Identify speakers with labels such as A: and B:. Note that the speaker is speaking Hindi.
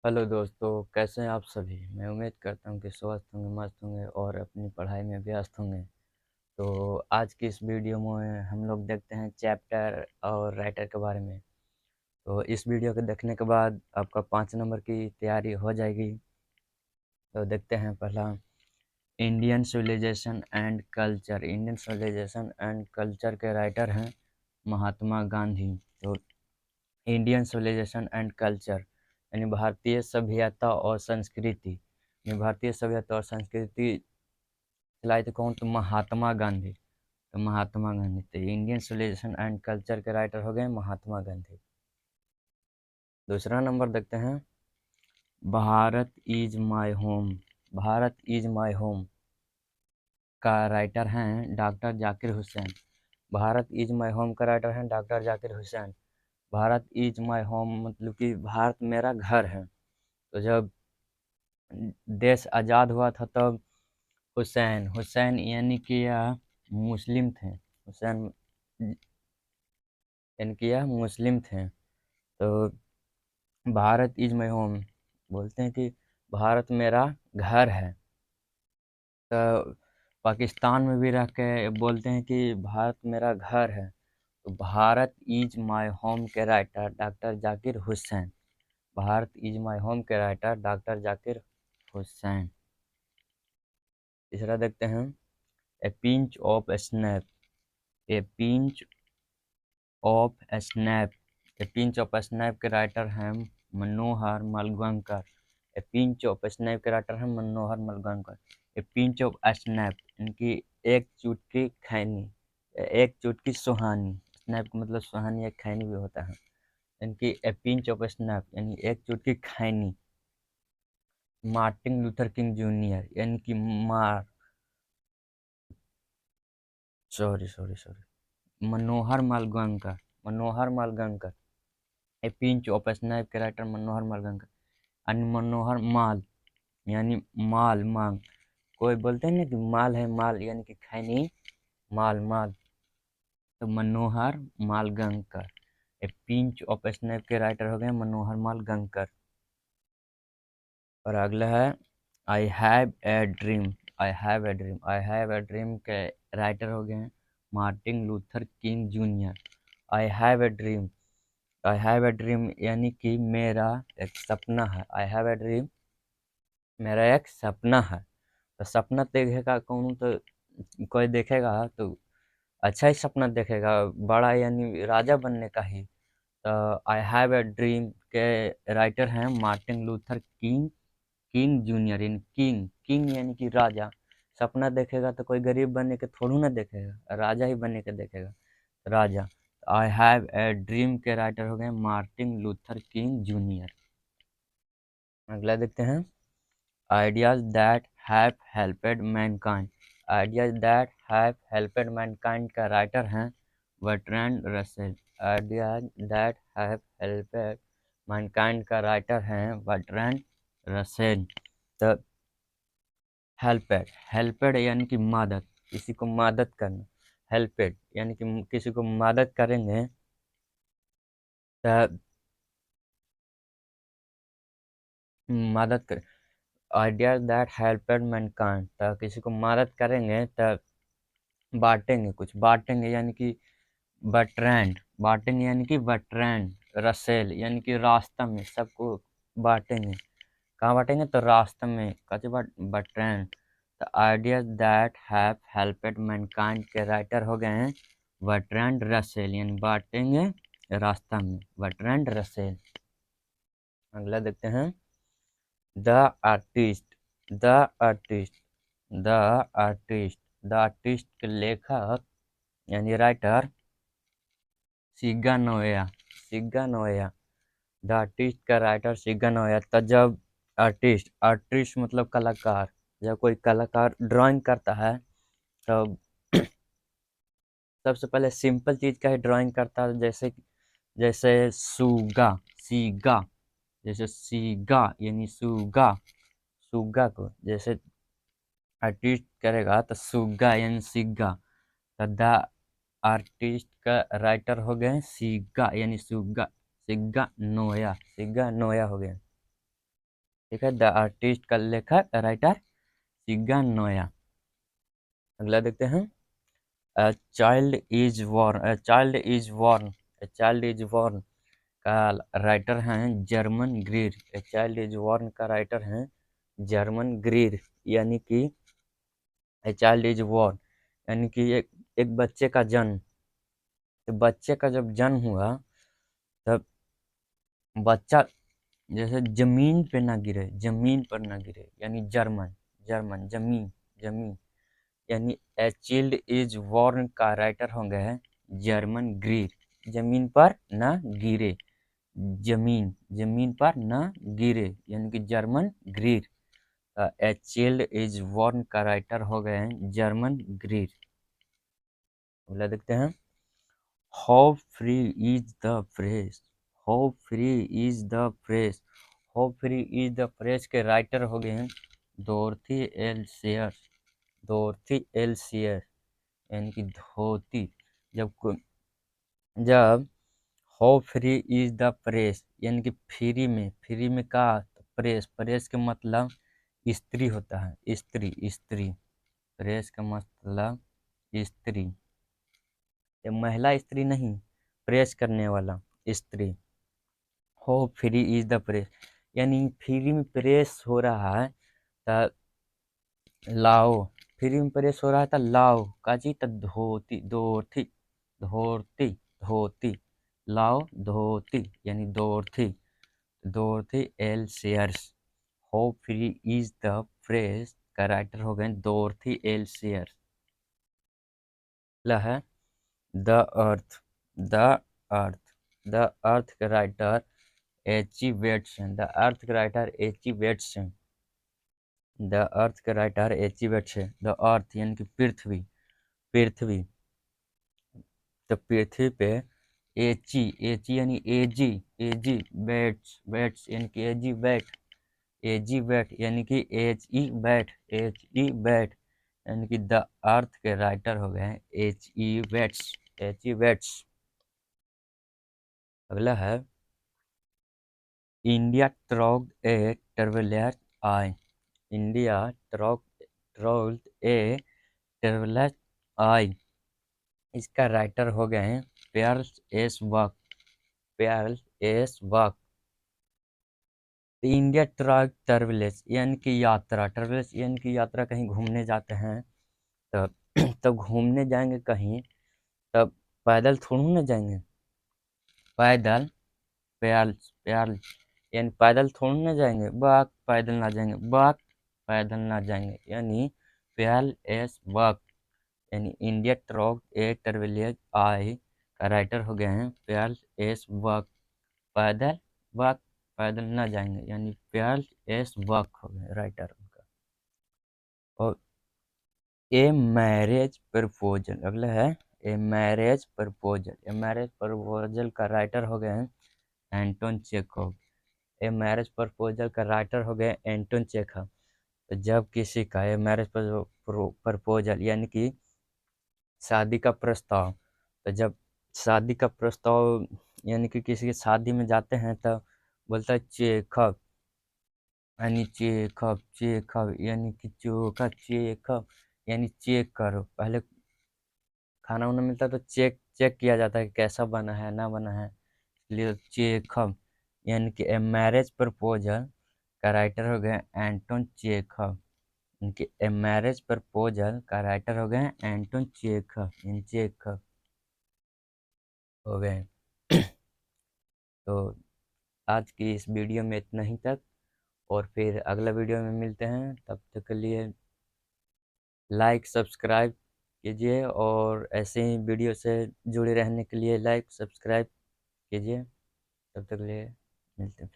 A: हेलो दोस्तों, कैसे हैं आप सभी। मैं उम्मीद करता हूँ कि स्वस्थ होंगे, मस्त होंगे और अपनी पढ़ाई में व्यस्त होंगे। तो आज की इस वीडियो में हम लोग देखते हैं चैप्टर और राइटर के बारे में। तो इस वीडियो को देखने के बाद आपका 5 नंबर की तैयारी हो जाएगी। तो देखते हैं पहला, Indian civilization and culture. Indian civilization and culture के राइटर हैं महात्मा गांधी। तो इंडियन सिविलाइजेशन एंड कल्चर यानी भारतीय सभ्यता और संस्कृति, भारतीय सभ्यता और संस्कृति चलाए थे कौन? तो महात्मा गांधी। तो महात्मा गांधी, तो इंडियन सिविलाइजेशन एंड कल्चर के राइटर हो गए महात्मा गांधी। दूसरा नंबर देखते हैं, Bharat is my home. Bharat is my home का राइटर हैं doctor Zakir Hussain. Bharat is my home का राइटर हैं doctor Zakir Hussain. Bharat is my home मतलब कि भारत मेरा घर है। तो जब देश आज़ाद हुआ था तब हुसैन हुसैन यानी कि यह मुस्लिम थे। हुसैन यानी कि यह मुस्लिम थे। तो भारत इज माई होम बोलते हैं कि भारत मेरा घर है। तो पाकिस्तान में भी रह के बोलते हैं कि भारत मेरा घर है। तो भारत इज माई होम के writer doctor Zakir Hussain. Bharat is my home के राइटर डॉक्टर जाकिर हुसैन। तीसरा देखते हैं, a pinch of snuff. A pinch of snuff. A pinch of snuff के राइटर हैं Manohar Malvankar. A pinch of snuff के राइटर हैं Manohar Malvankar. A pinch of snuff इनकी एक चुटकी खैनी, एक चुटकी सुहानी। स्नैप का मतलब सुहानी या खैनी भी होता है। इनकी ए पिंच ऑफ स्नैप यानी एक चुटकी खैनी। मार्टिन लूथर किंग जूनियर यानी कि मार sorry sorry sorry Manohar Malvankar. Manohar Malvankar. A pinch of snuff के राइटर मनोहर मालवणकर। और मनोहर माल यानी माल मांग। कोई बोलते हैं ना कि माल है, माल यानी कि खैनी, माल माल। तो Manohar Malvankar. A pinch of snuff के राइटर हो गए मनोहर मालवणकर। और अगला है, I have a dream. I have a dream. I have a dream के राइटर हो गए Martin Luther King junior. I have a dream. I have a dream यानी कि मेरा एक सपना है। आई हैव ए ड्रीम मेरा एक सपना है। तो सपना देखेगा कौन? तो कोई देखेगा तो अच्छा ही सपना देखेगा, बड़ा यानी राजा बनने का ही। तो आई हैव ए ड्रीम के राइटर हैं Martin Luther King King junior. इन किंग किंग यानी कि राजा। सपना देखेगा तो कोई गरीब बनने के थोड़ू ना देखेगा, राजा ही बनने के देखेगा, राजा। आई हैव ए ड्रीम के राइटर हो गए मार्टिन लूथर किंग जूनियर। अगला देखते हैं, ideas that have helped mankind। ideas that have helped mankind का राइटर हैं Bertrand Russell. ideas that have helped mankind का राइटर हैं बर्ट्रैंड रसेल। तो हेल्पेड, हेल्पेड यानी कि मदद, किसी को मदद करना। हेल्पेड यानी कि किसी को मदद करेंगे तो मदद कर। आइडियाज दैट हेल्पेड मैनकाइंड, तो किसी को मदद करेंगे तो बांटेंगे, कुछ बांटेंगे यानी कि बट्रैंड। बांटेंगे यानी कि बट्रैंड रसेल यानी कि रास्ता में सबको बांटेंगे। कहाँ बांटेंगे? तो रास्ता में कैसे बट्रैंड। तो आइडियाज दैट हैव हेल्पेड मैनकाइंड के राइटर हो गए हैं बर्ट्रैंड रसेल यानी बांटेंगे रास्ता में, बर्ट्रैंड रसेल। अगला देखते हैं, the artist. The artist. The artist. The artist के लेखक यानी राइटर सिग्गा नोया। सिग्गा नोया। द आर्टिस्ट का राइटर सिग्गा नोया। तो जब आर्टिस्ट, आर्टिस्ट मतलब कलाकार, जब कोई कलाकार ड्राइंग करता है तो सबसे पहले सिंपल चीज का ही ड्राइंग करता है, जैसे जैसे सुगा, सीगा। जैसे सीगा यानी सुगा, सुगा को जैसे आर्टिस्ट करेगा तो सुगा यानी सिग्गा। तो द आर्टिस्ट का राइटर हो गए सिग्गा यानी सुगा, सिग्गा नोया, सिग्गा नोया हो गए। ठीक है। द आर्टिस्ट का लेखक राइटर चिगा नोया। अगला देखते हैं। A child is born, a child is born, a child is born का राइटर हैं German Greer. A child is born का राइटर हैं जर्मन ग्रीर। यानी कि ए चाइल्ड इज बॉर्न यानी कि एक बच्चे का जन्म। तो बच्चे का जब जन्म हुआ तब बच्चा जैसे जमीन पे ना गिरे, जमीन पर ना गिरे, यानी जर्मन जर्मन जमीन जमीन, यानी ए चाइल्ड इज बॉर्न का राइटर होंगे हैं जर्मन ग्रीर। जमीन पर ना गिरे, जमीन जमीन पर ना गिरे, यानी कि German Greer. A child is born का राइटर हो गए हैं जर्मन ग्रीर। अगला देखते हैं। How free is the press, how free is the press, how free is the press के राइटर हो गए हैं डोरथी एल शेयर, डोरथी एल शेयर, यानी कि धोती। जब how free is the press यानी कि फ्री में का प्रेस, प्रेस का मतलब स्त्री होता है, स्त्री स्त्री, प्रेस का मतलब स्त्री, ये महिला स्त्री नहीं, प्रेस करने वाला स्त्री। How free is the press यानी फ्री में प्रेस हो रहा है त लाओ, फ्री में प्रेस हो रहा है त लाओ काजी त धोती, धोती धोती धोती, लाओ धोती यानी Dorothy, Dorothy L Sayers. How free is the press का राइटर हो गए दोर्थी एल शेयर्स। अगला है the earth, the earth, the earth का writer H G. Watson, the earth का writer H G. Watson, the earth का writer H G. Watson. The earth यानी कि पृथ्वी, पृथ्वी, तो पृथ्वी पे एची, एची यानी एजी, एजी बैट्स, बैट्स यानी कि एजी बैट, एजी बैट यानी कि H E bat, H E bat, यानी कि द अर्थ के राइटर हो गए हैं H E bats, H E bats. अगला है इंडिया ट्रॉग ए टर्बुलेंट आई, इंडिया ट्रॉग ए टर्बुलेंट आई, इसका राइटर हो गए हैं पेयर्स एस वक, पेयर्स एस वक। इंडिया ट्रक टर्बुलेंस यानी कि यात्रा, टर्बुलेंस यानी कि यात्रा, कहीं घूमने जाते हैं तब तब घूमने जाएंगे कहीं तब पैदल थोड़ी ना जाएंगे, पैदल, पैदल पैदल यानी पैदल थोड़ी ना जाएंगे, बाक पैदल ना जाएंगे, बाक पैदल ना जाएंगे, यानी पैदल एस वक, यानी इंडिया ट्रक ए टर्बुलेंस आई का राइटर हो गए हैं पैदल एस वक, पैदल वक पैदल ना जाएंगे, यानी पैदल एस वक हो गए राइटर उनका। और ए मैरिज प्रपोजल, अगला है a marriage proposal, a marriage proposal का राइटर हो गए हैं Anton Chekhov, a marriage proposal का राइटर हो गए एंटोन चेखव। तो जब किसी का ए मैरिज प्रपोजल यानी कि शादी का प्रस्ताव, तो जब शादी का प्रस्ताव यानी कि किसी की शादी में जाते हैं तो बोलता है चेखव, यानी चेखव, चेखव यानी कि चोखा, चेखव यानी चेक करो, पहले खाना वाना मिलता है तो चेक चेक किया जाता है कि कैसा बना है ना बना है, इसलिए चेखव, यानी कि ए मैरिज प्रपोजल का राइटर हो गए एंटोन चेखव, इनके ए मैरिज प्रपोजल का राइटर हो गए एंटोन चेखव, इन चेखव हो गए। तो आज की इस वीडियो में इतना ही तक, और फिर अगला वीडियो में मिलते हैं, तब तक के लिए लाइक सब्सक्राइब कीजिए, और ऐसे ही वीडियो से जुड़े रहने के लिए लाइक सब्सक्राइब कीजिए। तब तक के लिए मिलते हैं।